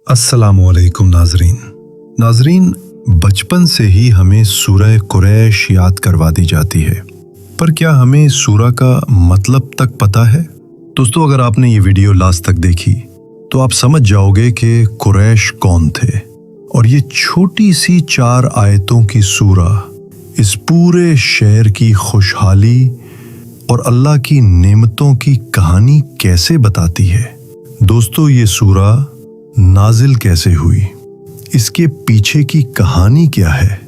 अस्सलामुअलैकुम नाजरीन, बचपन से ही हमें सूरह कुरैश याद करवा दी जाती है, पर क्या हमें सूरह का मतलब तक पता है? दोस्तों, अगर आपने ये वीडियो लास्ट तक देखी तो आप समझ जाओगे कि कुरैश कौन थे और ये छोटी सी 4 आयतों की सूरह इस पूरे शहर की खुशहाली और अल्लाह की नेमतों की कहानी कैसे बताती है। दोस्तों, ये सूरह नाजिल कैसे हुई, इसके पीछे की कहानी क्या है,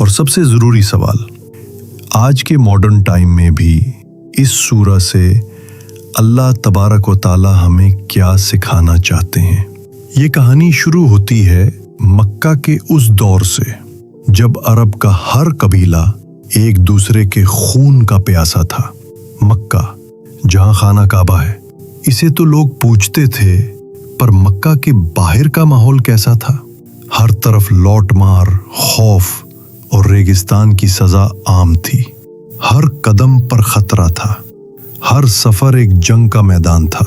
और सबसे ज़रूरी सवाल, आज के मॉडर्न टाइम में भी इस सूरह से अल्लाह तबारक व ताला हमें क्या सिखाना चाहते हैं। ये कहानी शुरू होती है मक्का के उस दौर से जब अरब का हर कबीला एक दूसरे के खून का प्यासा था। मक्का, जहाँ खाना काबा है, इसे तो लोग पूजते थे, पर मक्का के बाहर का माहौल कैसा था? हर तरफ लौट मार, खौफ और रेगिस्तान की सजा आम थी। हर कदम पर खतरा था, हर सफर एक जंग का मैदान था।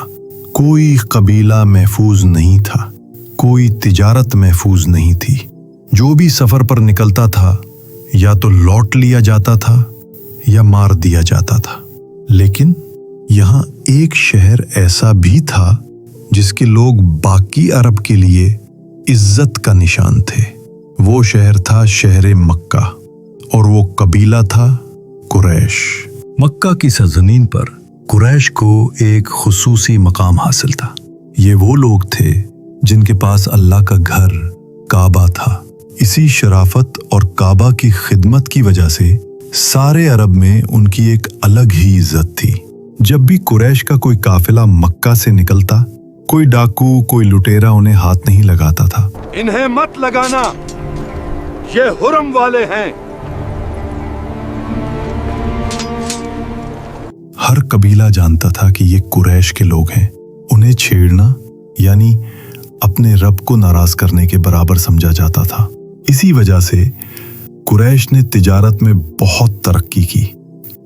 कोई कबीला महफूज नहीं था, कोई तिजारत महफूज नहीं थी। जो भी सफर पर निकलता था या तो लौट लिया जाता था या मार दिया जाता था। लेकिन यहाँ एक शहर ऐसा भी था जिसके लोग बाकी अरब के लिए इज्जत का निशान थे। वो शहर था शहर मक्का और वो कबीला था कुरैश। मक्का की सरजमीन पर कुरैश को एक खुसूसी मकाम हासिल था। ये वो लोग थे जिनके पास अल्लाह का घर काबा था। इसी शराफत और काबा की खिदमत की वजह से सारे अरब में उनकी एक अलग ही इज्जत थी। जब भी कुरैश का कोई काफिला मक्का से निकलता, कोई डाकू, कोई लुटेरा उन्हें हाथ नहीं लगाता था। इन्हें मत लगाना, ये हुरम वाले हैं। हर कबीला जानता था कि ये कुरैश के लोग हैं। उन्हें छेड़ना यानी अपने रब को नाराज करने के बराबर समझा जाता था। इसी वजह से कुरैश ने तिजारत में बहुत तरक्की की।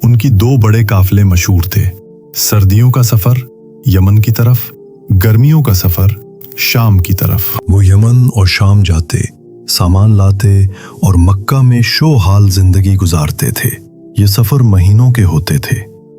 उनकी 2 बड़े काफिले मशहूर थे। सर्दियों का सफर यमन की तरफ, गर्मियों का सफर शाम की तरफ। वो यमन और शाम जाते, सामान लाते और मक्का में शोहाल जिंदगी गुजारते थे। ये सफर महीनों के होते थे।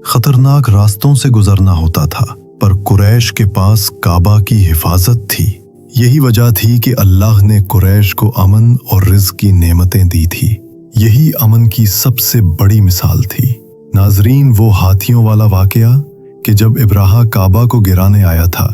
खतरनाक रास्तों से गुजरना होता था, पर कुरैश के पास काबा की हिफाजत थी। यही वजह थी कि अल्लाह ने कुरैश को अमन और रिज़्क की नेमतें दी थी। यही अमन की सबसे बड़ी मिसाल थी। नाजरीन, वो हाथियों वाला वाकया कि जब इब्राहा काबा को गिराने आया था,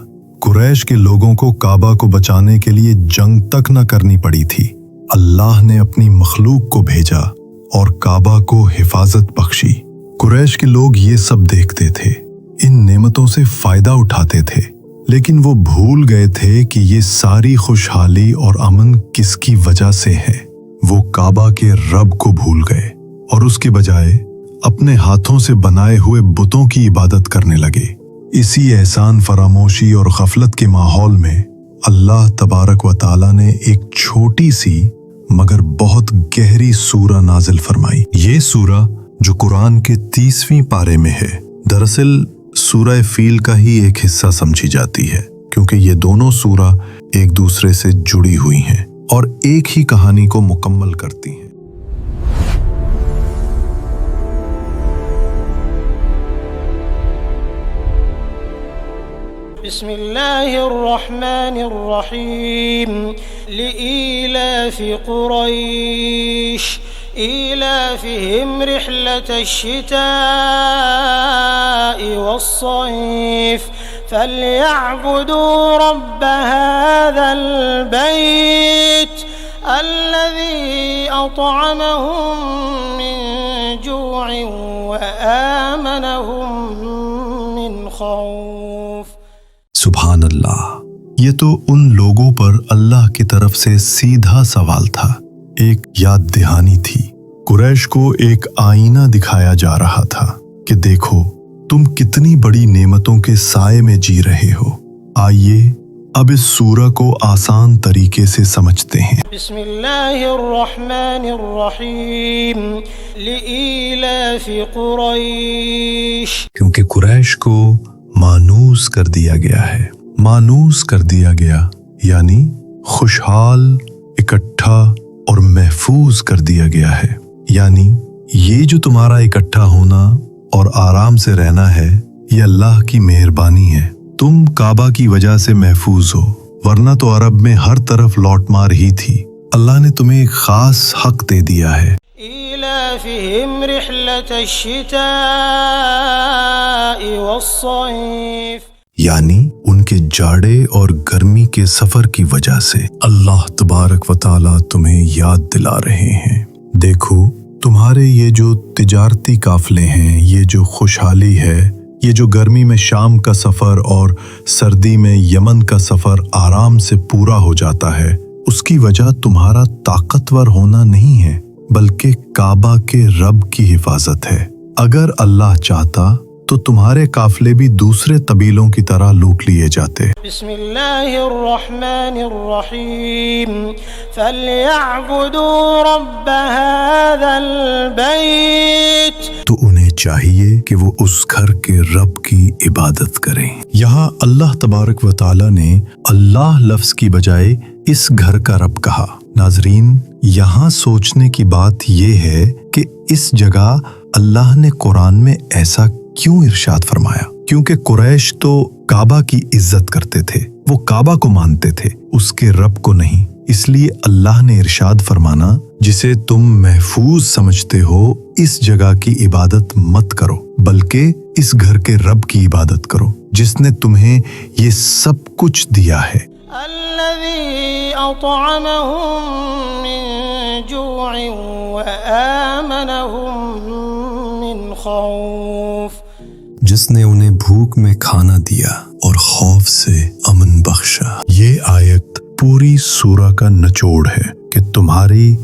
कुरैश के लोगों को काबा को बचाने के लिए जंग तक न करनी पड़ी थी। अल्लाह ने अपनी मखलूक को भेजा और काबा को हिफाजत बख्शी। कुरैश के लोग ये सब देखते थे, इन नेमतों से फायदा उठाते थे, लेकिन वो भूल गए थे कि ये सारी खुशहाली और अमन किसकी वजह से है। वो काबा के रब को भूल गए और उसके बजाय अपने हाथों से बनाए हुए बुतों की इबादत करने लगे। इसी एहसान फरामोशी और गफलत के माहौल में अल्लाह तबारक व ताला ने एक छोटी सी मगर बहुत गहरी सूरह नाजिल फरमाई। ये सूरह जो कुरान के 30वें पारे में है, दरअसल सूरह फील का ही एक हिस्सा समझी जाती है, क्योंकि ये दोनों सूरह एक दूसरे से जुड़ी हुई हैं और एक ही कहानी को मुकम्मल करती हैं। बिस्मिल्लाहिर्रहमानिर्रहीम। लिईलाफि कुरैश ईलाफिहिम रिह्लतश्शिताइ वस्सैफ फल्यअब्दू रब्ब हाज़ल बैत अल्लज़ी अतअमहुम मिन जूअइन व आमनहुम मिन खौफ। सुभान अल्लाह, ये तो उन लोगों पर अल्लाह की तरफ से सीधा सवाल था, एक याद दहानी थी। कुरैश को एक आईना दिखाया जा रहा था कि देखो, तुम कितनी बड़ी नेमतों के साए में जी रहे हो। आइए अब इस सूरह को आसान तरीके से समझते हैं। बिस्मिल्लाहिर्रहमानिर्रहीम। लिईलाफि कुरैश, क्योंकि कुरैश को मानूस कर दिया गया है। मानूस कर दिया गया यानी खुशहाल, इकट्ठा और महफूज कर दिया गया है। यानी ये जो तुम्हारा इकट्ठा होना और आराम से रहना है, ये अल्लाह की मेहरबानी है। तुम काबा की वजह से महफूज हो, वरना तो अरब में हर तरफ लौटमार ही थी। अल्लाह ने तुम्हें एक खास हक दे दिया है। إيلافهم رحلة الشتاء والصيف यानी उनके जाड़े और गर्मी के सफर की वजह से अल्लाह तबारक व ताला तुम्हें याद दिला रहे हैं। देखो, तुम्हारे ये जो तिजारती काफले हैं, ये जो खुशहाली है, ये जो गर्मी में शाम का सफर और सर्दी में यमन का सफर आराम से पूरा हो जाता है, उसकी वजह तुम्हारा ताकतवर होना नहीं है, बल्कि काबा के रब की हिफाजत है। अगर अल्लाह चाहता तो तुम्हारे काफले भी दूसरे कबीलों की तरह लूट लिए जाते। बिस्मिल्लाहिर्रहमानिर्रहीम फलयअबुदू रब्ब हाज़ल बैत, तो उन्हें चाहिए कि वो उस घर के रब की इबादत करें। यहाँ अल्लाह तबारक व ताला ने अल्लाह लफ्ज की बजाय इस घर का रब कहा। नाजरीन, यहाँ सोचने की बात ये है कि इस जगह अल्लाह ने कुरान में ऐसा क्यों इरशाद फरमाया? क्योंकि कुरैश तो काबा की इज्जत करते थे, वो काबा को मानते थे, उसके रब को नहीं। इसलिए अल्लाह ने इरशाद फरमाना, जिसे तुम महफूज समझते हो, इस जगह की इबादत मत करो, बल्कि इस घर के रब की इबादत करो, जिसने तुम्हें ये सब कुछ दिया है। अल्लज़ी अतअमहुम मिन जूइन व आमनहुम मिन खौफ, जिसने उन्हें भूख में खाना दिया और खौफ से अमन बख्शा। ये आयत पूरी सूरा का निचोड़ है कि तुम्हारी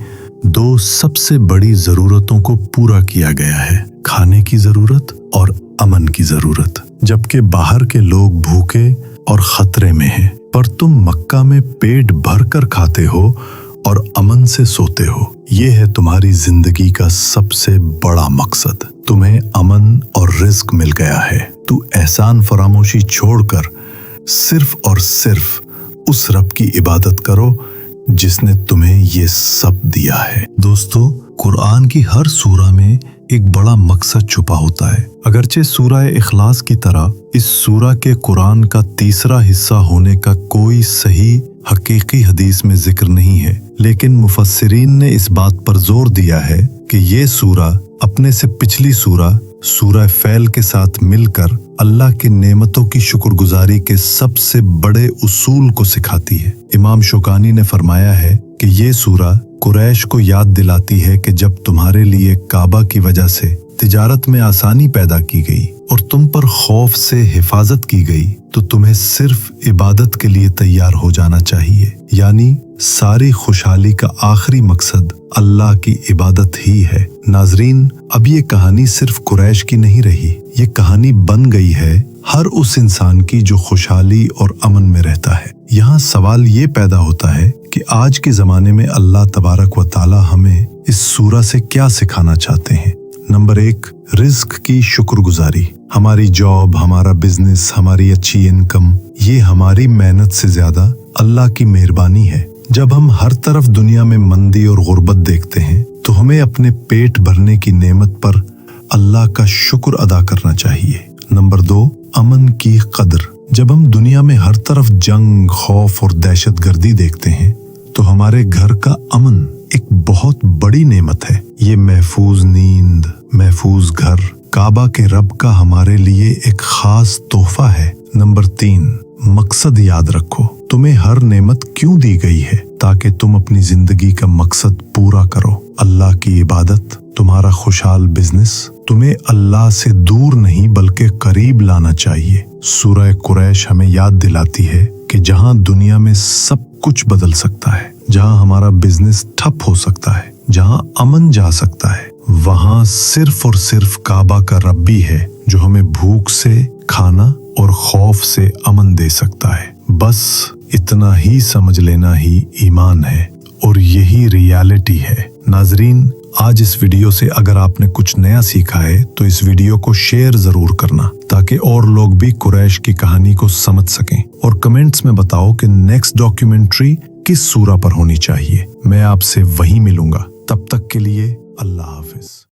दो सबसे बड़ी जरूरतों को पूरा किया गया है, खाने की जरूरत और अमन की जरूरत। जबकि बाहर के लोग भूखे और खतरे में हैं, पर तुम मक्का में पेट भर कर खाते हो और अमन से सोते हो। ये है तुम्हारी जिंदगी का सबसे बड़ा मकसद। तुम्हें अमन और रिज्क मिल गया है। तू एहसान फरामोशी छोड़कर सिर्फ और सिर्फ उस रब की इबादत करो जिसने तुम्हें ये सब दिया है। दोस्तों, कुरान की हर सूरा में एक बड़ा मकसद छुपा होता है। अगरचे सूरा इखलास की तरह इस सूरा के कुरान का तीसरा हिस्सा होने का कोई सही हकीकी हदीस में जिक्र नहीं है, लेकिन मुफस्सिरीन ने इस बात पर जोर दिया है कि ये सूरा अपने से पिछली सूरा फैल के साथ मिलकर अल्लाह की नेमतों की शुक्रगुजारी के सबसे बड़े उसूल को सिखाती है। इमाम शौकानी ने फरमाया है कि ये सूरा कुरैश को याद दिलाती है कि जब तुम्हारे लिए काबा की वजह से तिजारत में आसानी पैदा की गई और तुम पर खौफ से हिफाजत की गई, तो तुम्हें सिर्फ इबादत के लिए तैयार हो जाना चाहिए। यानी सारी खुशहाली का आखिरी मकसद अल्लाह की इबादत ही है। नाजरीन, अब ये कहानी सिर्फ कुरैश की नहीं रही, ये कहानी बन गई है हर उस इंसान की जो खुशहाली और अमन में रहता है। यहाँ सवाल ये पैदा होता है कि आज के जमाने में अल्लाह तबारक व ताला हमें इस सूरा से क्या सिखाना चाहते हैं। नंबर 1, रिज्क की शुक्रगुजारी। हमारी जॉब, हमारा बिजनेस, हमारी अच्छी इनकम, ये हमारी मेहनत से ज्यादा अल्लाह की मेहरबानी है। जब हम हर तरफ दुनिया में मंदी और गुर्बत देखते हैं, तो हमें अपने पेट भरने की नेमत पर अल्लाह का शुक्र अदा करना चाहिए। नंबर 2, अमन की कदर। जब हम दुनिया में हर तरफ जंग, खौफ और दहशतगर्दी देखते हैं, तो हमारे घर का अमन एक बहुत बड़ी नेमत है। ये महफूज नींद, महफूज घर काबा के रब का हमारे लिए एक खास तोहफा है। नंबर 3, मकसद याद रखो। तुम्हें हर नेमत क्यों दी गई है? ताकि तुम अपनी जिंदगी का मकसद पूरा करो। अल्लाह की इबादत, तुम्हारा खुशहाल बिजनेस तुम्हें अल्लाह से दूर नहीं बल्कि करीब लाना चाहिए। सूरह कुरैश हमें याद दिलाती है कि जहां दुनिया में सब कुछ बदल सकता है, जहां हमारा बिजनेस ठप हो सकता है, जहां अमन जा सकता है, वहां सिर्फ और सिर्फ काबा का रब भी है जो हमें भूख से खाना और खौफ से अमन दे सकता है। बस इतना ही समझ लेना ही ईमान है और यही रियलिटी है। नाजरीन, आज इस वीडियो से अगर आपने कुछ नया सीखा है तो इस वीडियो को शेयर जरूर करना, ताकि और लोग भी कुरैश की कहानी को समझ सकें। और कमेंट्स में बताओ कि नेक्स्ट डॉक्यूमेंट्री किस सूरा पर होनी चाहिए। मैं आपसे वहीं मिलूंगा, तब तक के लिए अल्लाह हाफिज।